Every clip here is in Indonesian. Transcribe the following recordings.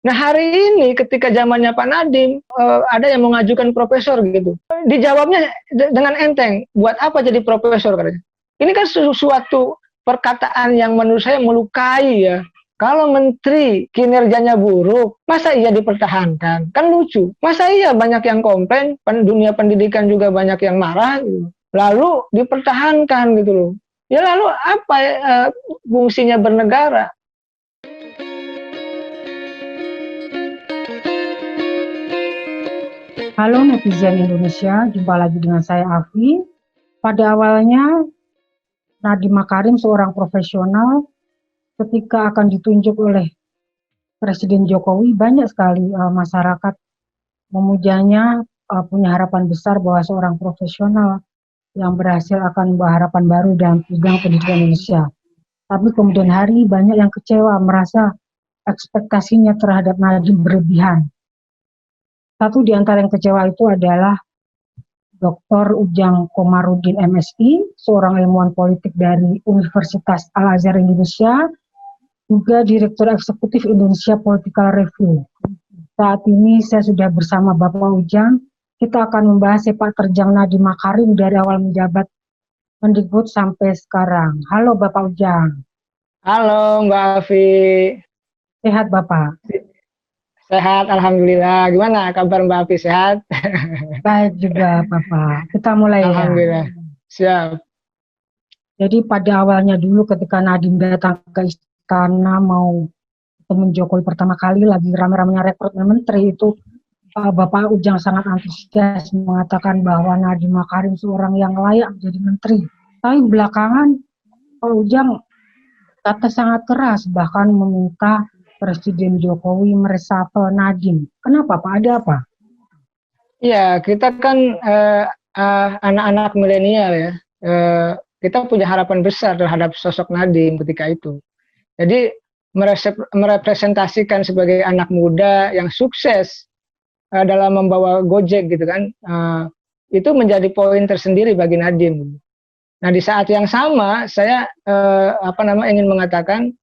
Nah hari ini ketika zamannya Pak Nadiem ada yang mengajukan profesor gitu, dijawabnya dengan enteng, buat apa jadi profesor katanya. Ini kan sesuatu perkataan yang menurut saya melukai ya. Kalau menteri kinerjanya buruk, masa iya dipertahankan? Kan lucu. Masa iya banyak yang komplain, dunia pendidikan juga banyak yang marah, gitu. Lalu dipertahankan gitu loh. Ya lalu apa fungsinya bernegara? Halo netizen Indonesia, jumpa lagi dengan saya Afi. Pada awalnya, Nadiem Makarim seorang profesional ketika akan ditunjuk oleh Presiden Jokowi, banyak sekali masyarakat memujanya, punya harapan besar bahwa seorang profesional yang berhasil akan membawa harapan baru dalam bidang pendidikan Indonesia. Tapi kemudian hari banyak yang kecewa, merasa ekspektasinya terhadap Nadiem berlebihan. Satu di antara yang kecewa itu adalah Dr. Ujang Komarudin MSI, seorang ilmuwan politik dari Universitas Al-Azhar Indonesia, juga Direktur Eksekutif Indonesia Political Review. Saat ini saya sudah bersama Bapak Ujang. Kita akan membahas sepak terjang Nadiem Makarim dari awal menjabat Mendikbud sampai sekarang. Halo Bapak Ujang. Halo Mbak Afi. Sehat Bapak? Sehat, Alhamdulillah. Gimana kabar Mbak Afi, sehat? Baik juga Bapak. Kita mulai ya. Alhamdulillah. Siap. Jadi pada awalnya dulu ketika Nadiem datang ke istana mau temen Jokowi pertama kali lagi rame-ramenya rekrutmen menteri itu, Bapak Ujang sangat antusias mengatakan bahwa Nadiem Makarim seorang yang layak menjadi menteri. Tapi belakangan Pak Ujang kata sangat keras, bahkan meminta Presiden Jokowi meresapel Nadiem. Kenapa Pak? Ada apa? Iya, kita kan anak-anak milenial ya. Kita punya harapan besar terhadap sosok Nadiem ketika itu. Jadi merepresentasikan sebagai anak muda yang sukses dalam membawa Gojek gitu kan, itu menjadi poin tersendiri bagi Nadiem. Nah di saat yang sama saya ingin mengatakan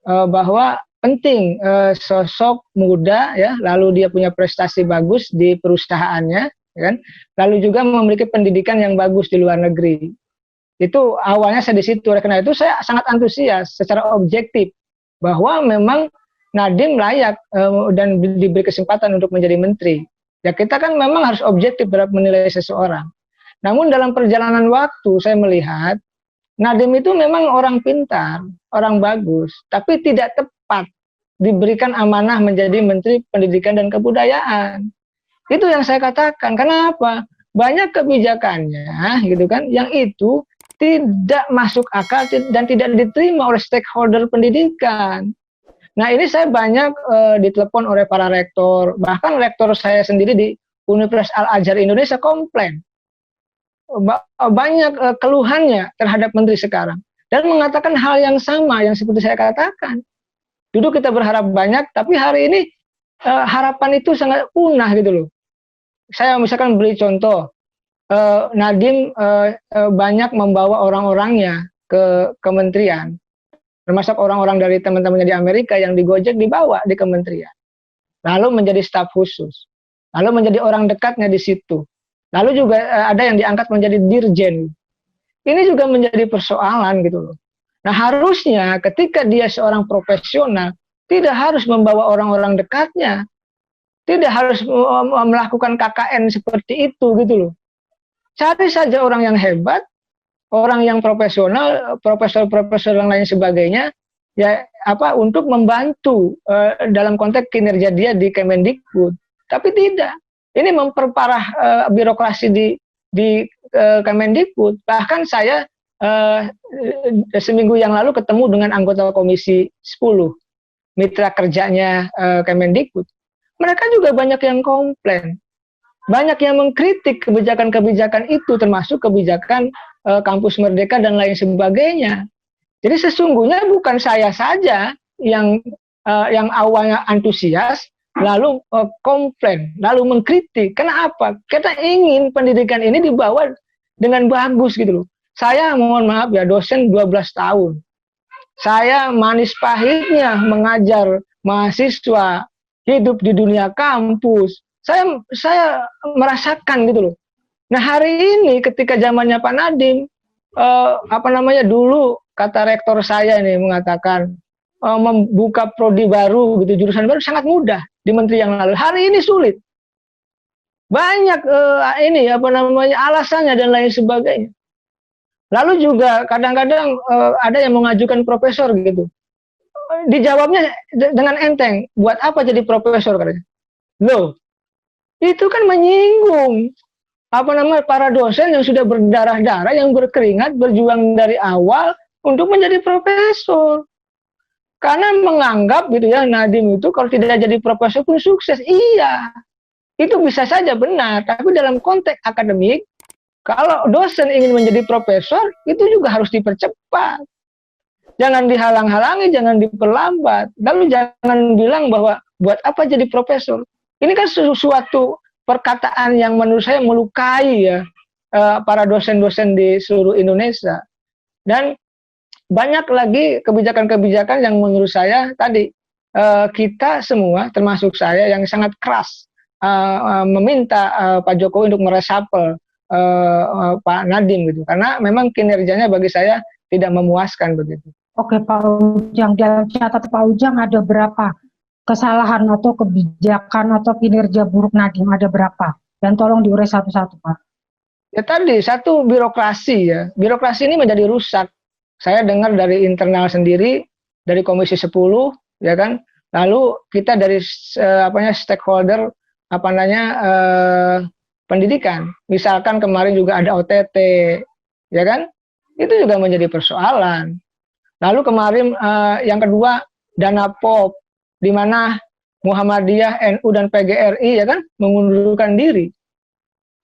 bahwa penting sosok muda ya, lalu dia punya prestasi bagus di perusahaannya, ya kan? Lalu juga memiliki pendidikan yang bagus di luar negeri. Itu awalnya saya di situ. Oleh karena itu saya sangat antusias secara objektif bahwa memang Nadiem layak dan diberi kesempatan untuk menjadi menteri. Ya kita kan memang harus objektif dalam menilai seseorang. Namun dalam perjalanan waktu saya melihat Nadiem itu memang orang pintar, orang bagus, tapi tidak tepat diberikan amanah menjadi Menteri Pendidikan dan Kebudayaan. Itu yang saya katakan. Kenapa? Banyak kebijakannya, gitu kan, yang itu tidak masuk akal dan tidak diterima oleh stakeholder pendidikan. Nah ini saya banyak ditelepon oleh para rektor, bahkan rektor saya sendiri di Universitas Al-Azhar Indonesia komplain banyak keluhannya terhadap menteri sekarang dan mengatakan hal yang sama yang seperti saya katakan. Dulu kita berharap banyak, tapi hari ini harapan itu sangat punah gitu loh. Saya misalkan beri contoh, Nadiem banyak membawa orang-orangnya ke kementerian, termasuk orang-orang dari teman-temannya di Amerika yang digojek dibawa di kementerian, lalu menjadi staf khusus, lalu menjadi orang dekatnya di situ. Lalu juga ada yang diangkat menjadi dirjen. Ini juga menjadi persoalan gitu loh. Nah harusnya ketika dia seorang profesional, tidak harus membawa orang-orang dekatnya, tidak harus melakukan KKN seperti itu gitu loh. Cari saja orang yang hebat, orang yang profesional, profesor-profesor yang lain sebagainya, ya untuk membantu dalam konteks kinerja dia di Kemendikbud. Tapi tidak. Ini memperparah birokrasi di Kemendikbud. Bahkan saya seminggu yang lalu ketemu dengan anggota Komisi 10 mitra kerjanya Kemendikbud. Mereka juga banyak yang komplain, banyak yang mengkritik kebijakan-kebijakan itu, termasuk kebijakan kampus merdeka dan lain sebagainya. Jadi sesungguhnya bukan saya saja yang awalnya antusias, lalu komplain, lalu mengkritik. Kenapa? Kita ingin pendidikan ini dibawa dengan bagus gitu loh. Saya mohon maaf ya, dosen 12 tahun. Saya manis pahitnya mengajar mahasiswa hidup di dunia kampus. Saya merasakan gitu loh. Nah hari ini ketika zamannya Pak Nadiem, dulu kata rektor saya ini mengatakan membuka prodi baru gitu, jurusan baru sangat mudah di menteri yang lalu. Hari ini sulit. Banyak alasannya dan lain sebagainya. Lalu juga kadang-kadang ada yang mengajukan profesor gitu. Dijawabnya dengan enteng, buat apa jadi profesor katanya. Loh, itu kan menyinggung para dosen yang sudah berdarah-darah, yang berkeringat, berjuang dari awal untuk menjadi profesor. Karena menganggap gitu ya, Nadiem itu kalau tidak jadi profesor pun sukses. Iya, itu bisa saja benar, tapi dalam konteks akademik, kalau dosen ingin menjadi profesor, itu juga harus dipercepat. Jangan dihalang-halangi, jangan diperlambat. Lalu jangan bilang bahwa buat apa jadi profesor. Ini kan sesuatu perkataan yang menurut saya melukai ya para dosen-dosen di seluruh Indonesia. Dan banyak lagi kebijakan-kebijakan yang menurut saya tadi kita semua, termasuk saya yang sangat keras meminta Pak Jokowi untuk meresapel Pak Nadiem gitu, karena memang kinerjanya bagi saya tidak memuaskan begitu. Oke Pak Ujang, dalam catatan Pak Ujang ada berapa kesalahan atau kebijakan atau kinerja buruk Nadiem, ada berapa? Dan tolong diurai satu-satu Pak. Ya tadi, satu birokrasi ya. Birokrasi ini menjadi rusak. Saya dengar dari internal sendiri, dari Komisi 10, ya kan. Lalu kita dari stakeholder pendidikan. Misalkan kemarin juga ada OTT, ya kan. Itu juga menjadi persoalan. Lalu kemarin yang kedua dana POP, di mana Muhammadiyah, NU dan PGRI ya kan mengundurkan diri,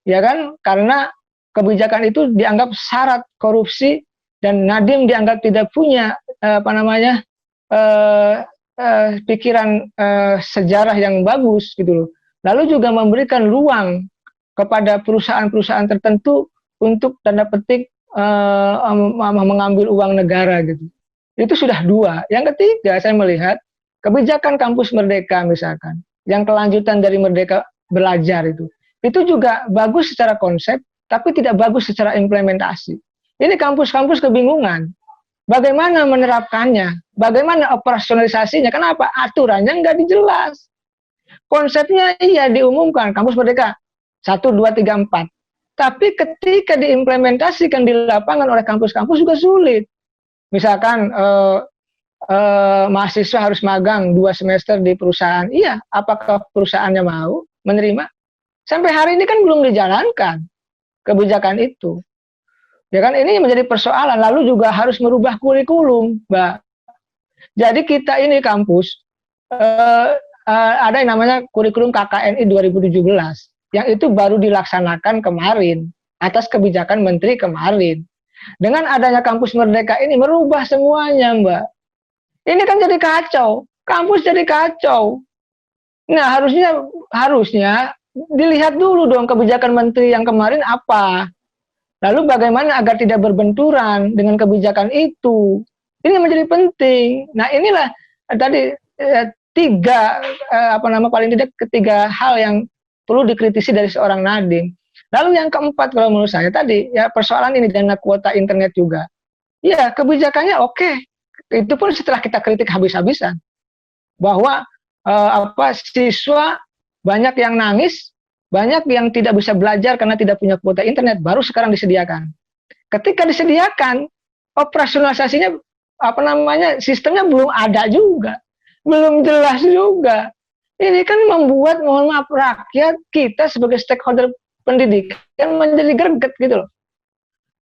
ya kan, karena kebijakan itu dianggap syarat korupsi dan Nadiem dianggap tidak punya pikiran sejarah yang bagus gitu loh. Lalu juga memberikan ruang kepada perusahaan-perusahaan tertentu untuk tanda petik mengambil uang negara gitu. Itu sudah dua. Yang ketiga saya melihat kebijakan kampus Merdeka misalkan, yang kelanjutan dari Merdeka Belajar itu juga bagus secara konsep, tapi tidak bagus secara implementasi. Ini kampus-kampus kebingungan. Bagaimana menerapkannya? Bagaimana operasionalisasinya? Kenapa? Aturannya nggak dijelas. Konsepnya iya diumumkan, kampus Merdeka 1, 2, 3, 4. Tapi ketika diimplementasikan di lapangan oleh kampus-kampus juga sulit. Misalkan mahasiswa harus magang 2 semester di perusahaan. Iya, apakah perusahaannya mau menerima? Sampai hari ini kan belum dijalankan kebijakan itu. Ya kan, ini menjadi persoalan. Lalu juga harus merubah kurikulum, Mbak. Jadi kita ini kampus ada yang namanya kurikulum KKNI 2017, yang itu baru dilaksanakan kemarin atas kebijakan Menteri kemarin. Dengan adanya kampus Merdeka ini merubah semuanya, Mbak. Ini kan jadi kacau, kampus jadi kacau. Nah, harusnya dilihat dulu dong kebijakan Menteri yang kemarin apa. Lalu bagaimana agar tidak berbenturan dengan kebijakan itu. Ini menjadi penting. Nah, inilah tadi paling tidak ketiga hal yang perlu dikritisi dari seorang Nadiem. Lalu yang keempat kalau menurut saya tadi ya persoalan ini dengan kuota internet juga. Ya kebijakannya oke. Itu pun setelah kita kritik habis-habisan bahwa siswa banyak yang nangis, banyak yang tidak bisa belajar karena tidak punya kuota internet, baru sekarang disediakan. Ketika disediakan, operasionalisasinya sistemnya belum ada juga, belum jelas juga. Ini kan membuat mohon maaf rakyat kita sebagai stakeholder pendidikan menjadi greget gitu loh.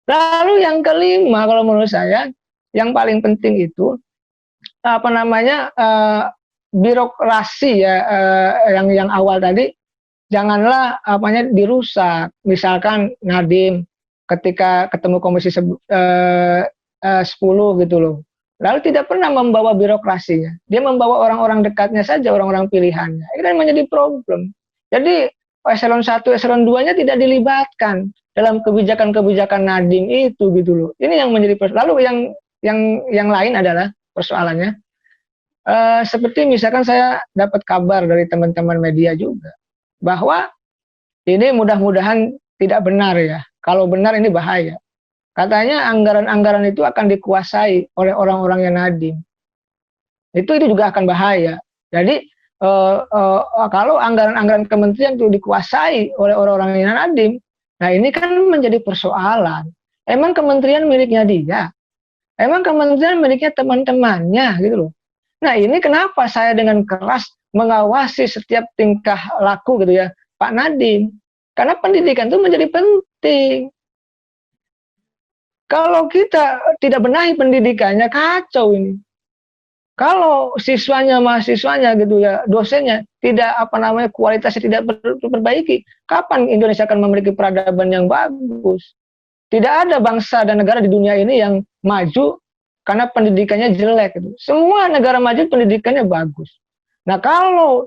Lalu yang kelima kalau menurut saya yang paling penting itu birokrasi ya, yang awal tadi janganlah dirusak. Misalkan Nadiem ketika ketemu Komisi 10 gitu loh. Lalu tidak pernah membawa birokrasinya. Dia membawa orang-orang dekatnya saja, orang-orang pilihannya. Ini kan menjadi problem. Jadi eselon 1, eselon 2-nya tidak dilibatkan dalam kebijakan-kebijakan Nadiem itu gitu loh. Ini yang menjadi lalu yang lain adalah persoalannya Seperti misalkan saya dapat kabar dari teman-teman media juga bahwa ini mudah-mudahan tidak benar ya. Kalau benar ini bahaya. Katanya anggaran-anggaran itu akan dikuasai oleh orang-orangnya Nadiem. Itu juga akan bahaya. Jadi kalau anggaran-anggaran kementerian itu dikuasai oleh orang-orangnya Nadiem, nah ini kan menjadi persoalan. Emang kementerian miliknya dia? Emang kementerian miliknya teman-temannya gitu loh. Nah ini kenapa saya dengan keras mengawasi setiap tingkah laku gitu ya Pak Nadiem. Karena pendidikan itu menjadi penting. Kalau kita tidak benahi pendidikannya, kacau ini. Kalau siswanya, mahasiswanya gitu ya, dosennya tidak kualitasnya tidak diperbaiki, kapan Indonesia akan memiliki peradaban yang bagus? Tidak ada bangsa dan negara di dunia ini yang maju karena pendidikannya jelek gitu. Semua negara maju pendidikannya bagus. Nah, kalau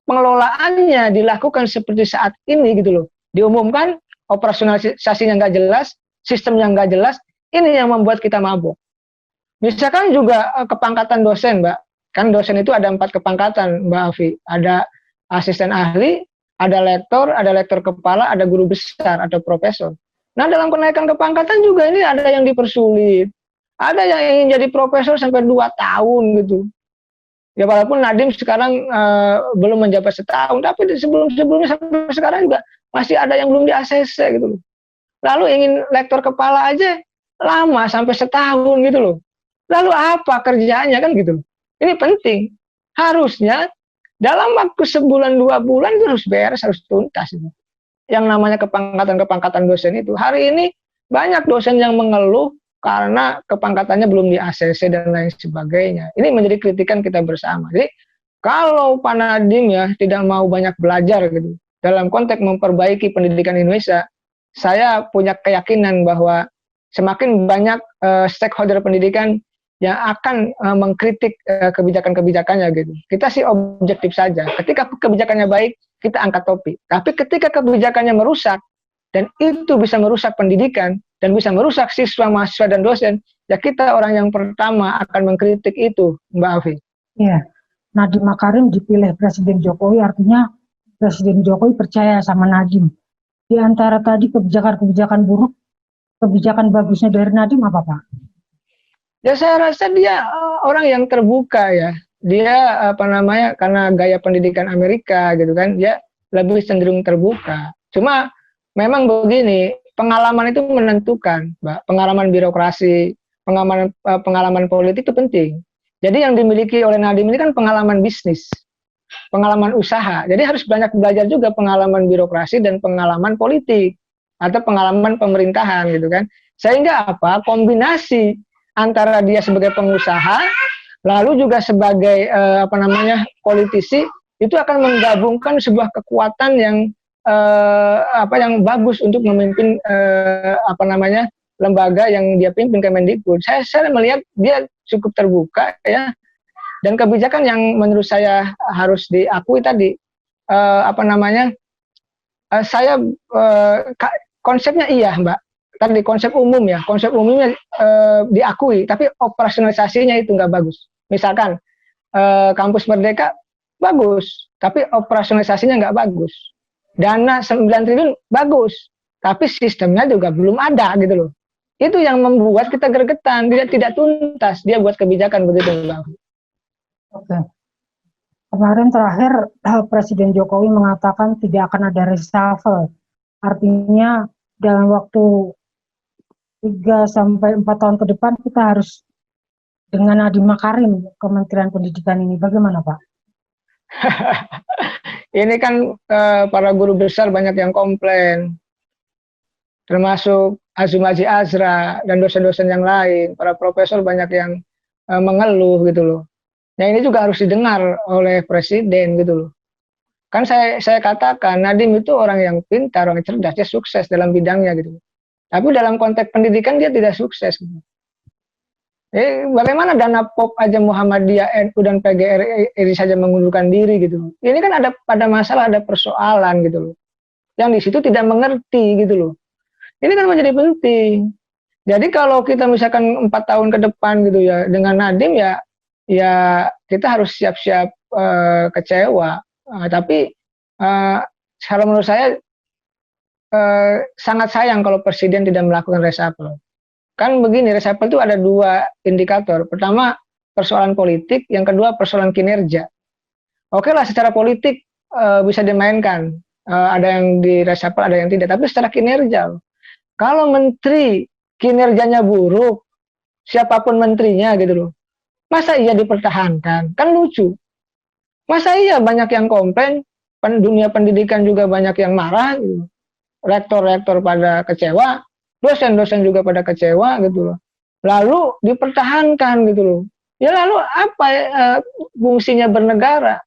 pengelolaannya dilakukan seperti saat ini gitu loh, diumumkan operasionalisasinya nggak jelas, sistemnya nggak jelas, ini yang membuat kita mabuk. Misalkan juga kepangkatan dosen, Mbak. Kan dosen itu ada 4 kepangkatan, Mbak Afi. Ada asisten ahli, ada lektor kepala, ada guru besar atau profesor. Nah, dalam kenaikan kepangkatan juga ini ada yang dipersulit. Ada yang ingin jadi profesor sampai 2 tahun gitu. Ya walaupun Nadiem sekarang belum menjabat setahun, tapi sebelumnya sampai sekarang juga masih ada yang belum di ACC gitu loh. Lalu ingin lektor kepala aja lama sampai setahun gitu loh. Lalu apa kerjanya kan gitu. Ini penting. Harusnya dalam waktu sebulan 2 bulan itu harus beres, harus tuntas. Yang namanya kepangkatan dosen itu. Hari ini banyak dosen yang mengeluh karena kepangkatannya belum di ACC dan lain sebagainya. Ini menjadi kritikan kita bersama. Jadi kalau Pak Nadiem ya tidak mau banyak belajar gitu dalam konteks memperbaiki pendidikan Indonesia, saya punya keyakinan bahwa semakin banyak stakeholder pendidikan yang akan mengkritik kebijakan-kebijakannya gitu. Kita sih objektif saja. Ketika kebijakannya baik, kita angkat topik. Tapi ketika kebijakannya merusak, dan itu bisa merusak pendidikan, dan bisa merusak siswa, mahasiswa, dan dosen, ya kita orang yang pertama akan mengkritik itu, Mbak Afi. Iya, Nadiem Makarim dipilih Presiden Jokowi, artinya Presiden Jokowi percaya sama Nadiem. Di antara tadi kebijakan-kebijakan buruk, kebijakan bagusnya dari Nadiem apa, Pak? Ya saya rasa dia orang yang terbuka ya. Dia karena gaya pendidikan Amerika gitu kan, dia lebih cenderung terbuka. Cuma memang begini, pengalaman itu menentukan, Mbak. Pengalaman birokrasi, pengalaman politik itu penting. Jadi yang dimiliki oleh Nadiem ini kan pengalaman bisnis, pengalaman usaha. Jadi harus banyak belajar juga pengalaman birokrasi dan pengalaman politik atau pengalaman pemerintahan gitu kan. Sehingga kombinasi antara dia sebagai pengusaha lalu juga sebagai politisi itu akan menggabungkan sebuah kekuatan yang yang bagus untuk memimpin lembaga yang dia pimpin, Kemendikbud. Saya melihat dia cukup terbuka ya, dan kebijakan yang menurut saya harus diakui tadi saya konsepnya iya Mbak, tadi konsep umumnya diakui, tapi operasionalisasinya itu nggak bagus. Misalkan kampus Merdeka bagus, tapi operasionalisasinya nggak bagus. Dana 9 triliun bagus, tapi sistemnya juga belum ada gitu loh. Itu yang membuat kita gregetan, tidak tuntas dia buat kebijakan begitu Bang. Oke. Kemarin terakhir Presiden Jokowi mengatakan tidak akan ada reshuffle. Artinya dalam waktu 3-4 tahun ke depan kita harus dengan Nadiem Makarim Kementerian Pendidikan ini. Bagaimana Pak? Ini kan para guru besar banyak yang komplain, termasuk Azum Haji Azra dan dosen-dosen yang lain, para profesor banyak yang mengeluh gitu loh. Nah ini juga harus didengar oleh Presiden gitu loh. Kan saya katakan Nadiem itu orang yang pintar, orang yang cerdas, dia sukses dalam bidangnya gitu. Tapi dalam konteks pendidikan dia tidak sukses. Gitu. Bagaimana dana POP aja Muhammadiyah, NU dan PGRI saja mengundurkan diri gitu. Ini kan ada masalah, ada persoalan gitu loh. Yang di situ tidak mengerti gitu loh. Ini kan menjadi penting. Jadi kalau kita misalkan 4 tahun ke depan gitu ya dengan Nadiem ya kita harus siap-siap kecewa. Tapi kalau menurut saya sangat sayang kalau presiden tidak melakukan reshuffle. Kan begini, reshuffle itu ada dua indikator. Pertama, persoalan politik, yang kedua persoalan kinerja. Oke lah, secara politik bisa dimainkan. Ada yang di reshuffle, ada yang tidak. Tapi secara kinerja, kalau menteri kinerjanya buruk, siapapun menterinya gitu loh, masa iya dipertahankan? Kan lucu. Masa iya banyak yang komplain, dunia pendidikan juga banyak yang marah, gitu. Rektor-rektor pada kecewa, dosen-dosen juga pada kecewa gitu loh. Lalu dipertahankan gitu loh. Ya lalu apa fungsinya bernegara?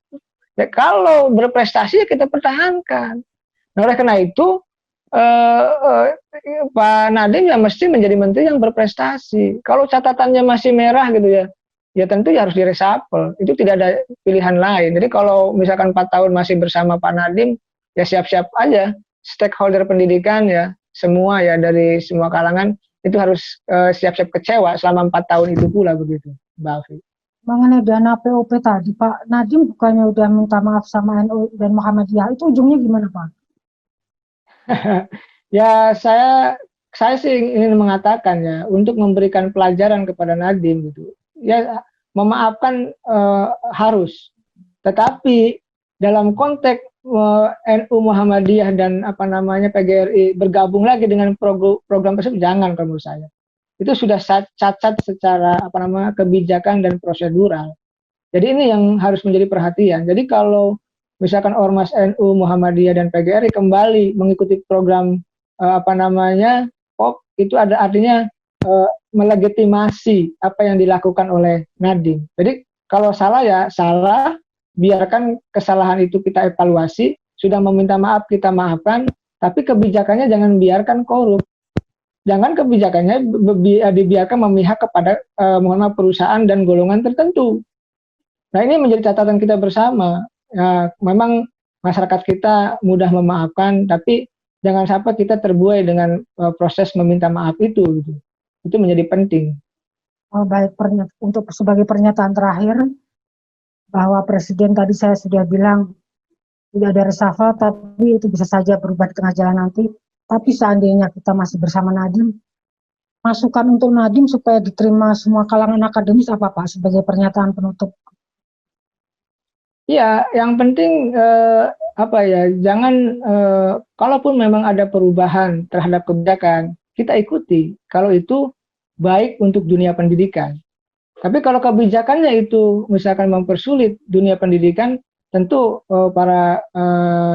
Ya, kalau berprestasi ya kita pertahankan. Nah, oleh karena itu Pak Nadiem ya mesti menjadi menteri yang berprestasi. Kalau catatannya masih merah gitu ya, ya tentu ya harus diresapel. Itu tidak ada pilihan lain. Jadi kalau misalkan 4 tahun masih bersama Pak Nadiem, ya siap-siap aja. Stakeholder pendidikan ya, semua ya dari semua kalangan itu harus siap-siap kecewa selama 4 tahun itu pula begitu, Mbak Afi. Mengenai dana POP tadi, Pak Nadiem bukannya udah minta maaf sama NU dan Muhammadiyah, itu ujungnya gimana, Pak? Ya saya sih ingin mengatakan ya untuk memberikan pelajaran kepada Nadiem gitu. Ya memaafkan harus, tetapi dalam konteks NU Muhammadiyah dan apa namanya PGRI bergabung lagi dengan program tersebut jangan kalau menurut saya. Itu sudah cacat secara apa namanya kebijakan dan prosedural. Jadi ini yang harus menjadi perhatian. Jadi kalau misalkan Ormas NU, Muhammadiyah dan PGRI kembali mengikuti program apa namanya POP, itu ada artinya melegitimasi apa yang dilakukan oleh Nadiem. Jadi kalau salah ya salah, biarkan kesalahan itu kita evaluasi, sudah meminta maaf kita maafkan, tapi kebijakannya jangan biarkan korup. Jangan kebijakannya dibiarkan memihak kepada perusahaan dan golongan tertentu. Nah ini menjadi catatan kita bersama. Ya, memang masyarakat kita mudah memaafkan, tapi jangan sampai kita terbuai dengan proses meminta maaf itu. Gitu. Itu menjadi penting. Oh, baik, untuk sebagai pernyataan terakhir, bahwa Presiden tadi saya sudah bilang tidak ada reshuffle, tapi itu bisa saja berubah di tengah jalan nanti. Tapi seandainya kita masih bersama Nadiem, masukan untuk Nadiem supaya diterima semua kalangan akademis apa Pak sebagai pernyataan penutup? Ya, yang penting apa ya, jangan kalaupun memang ada perubahan terhadap kebijakan, kita ikuti. Kalau itu baik untuk dunia pendidikan. Tapi kalau kebijakannya itu misalkan mempersulit dunia pendidikan, tentu para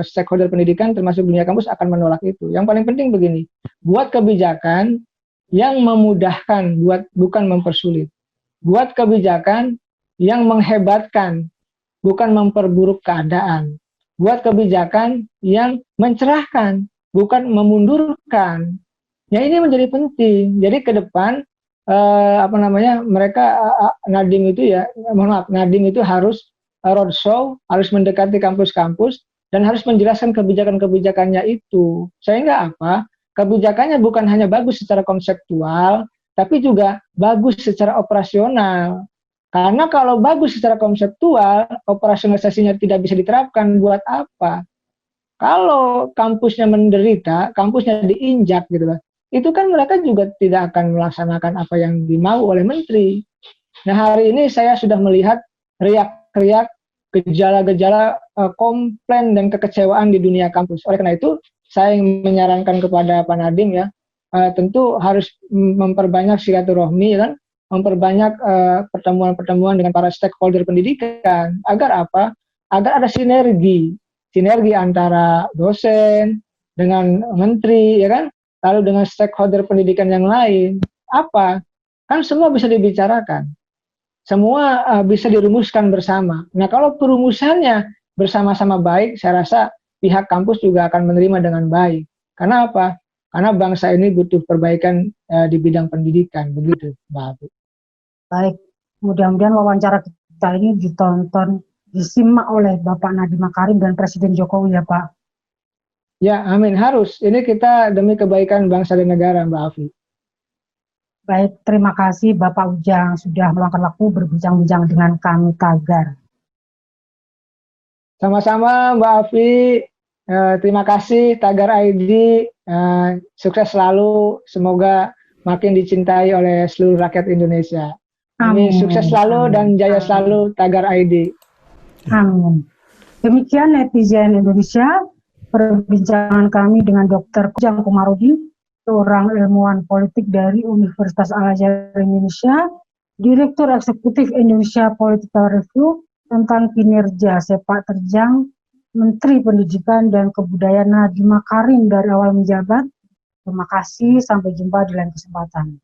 stakeholder pendidikan termasuk dunia kampus akan menolak itu. Yang paling penting begini, buat kebijakan yang memudahkan, bukan mempersulit. Buat kebijakan yang menghebatkan, bukan memperburuk keadaan. Buat kebijakan yang mencerahkan, bukan memundurkan. Ya ini menjadi penting. Jadi ke depan apa namanya mereka Nadiem itu ya, mohon maaf, Nadiem itu harus roadshow, harus mendekati kampus-kampus dan harus menjelaskan kebijakan-kebijakannya itu. Sehingga apa? Kebijakannya bukan hanya bagus secara konseptual, tapi juga bagus secara operasional. Karena kalau bagus secara konseptual, operasionalisasinya tidak bisa diterapkan, buat apa? Kalau kampusnya menderita, kampusnya diinjak gitu lah, itu kan mereka juga tidak akan melaksanakan apa yang dimau oleh menteri. Nah hari ini saya sudah melihat riak-riak gejala-gejala komplain dan kekecewaan di dunia kampus. Oleh karena itu, saya ingin menyarankan kepada Pak Nadiem ya, tentu harus memperbanyak silaturahmi kan, memperbanyak pertemuan-pertemuan dengan para stakeholder pendidikan. Agar apa? Agar ada sinergi antara dosen dengan menteri, ya kan? Lalu dengan stakeholder pendidikan yang lain. Apa? Kan semua bisa dibicarakan. Semua bisa dirumuskan bersama. Nah, kalau perumusannya bersama-sama baik, saya rasa pihak kampus juga akan menerima dengan baik. Karena apa? Karena bangsa ini butuh perbaikan di bidang pendidikan, begitu, Mbak Abu. Baik, mudah-mudahan wawancara kita ini ditonton, disimak oleh Bapak Nadiem Makarim dan Presiden Jokowi ya Pak. Ya, amin. Harus. Ini kita demi kebaikan bangsa dan negara, Mbak Afi. Baik, terima kasih Bapak Ujang sudah meluangkan waktu berbincang-bincang dengan kami Tagar. Sama-sama Mbak Afi, terima kasih Tagar ID, sukses selalu, semoga makin dicintai oleh seluruh rakyat Indonesia. Amin, sukses selalu dan jaya selalu Tagar ID. Amin. Demikian netizen Indonesia, perbincangan kami dengan Dr. Ujang Komarudin, seorang ilmuwan politik dari Universitas Al-Azhar Indonesia, Direktur Eksekutif Indonesia Political Review, tentang kinerja sepak terjang Menteri Pendidikan dan Kebudayaan Nadiem Makarim dari awal menjabat. Terima kasih, sampai jumpa di lain kesempatan.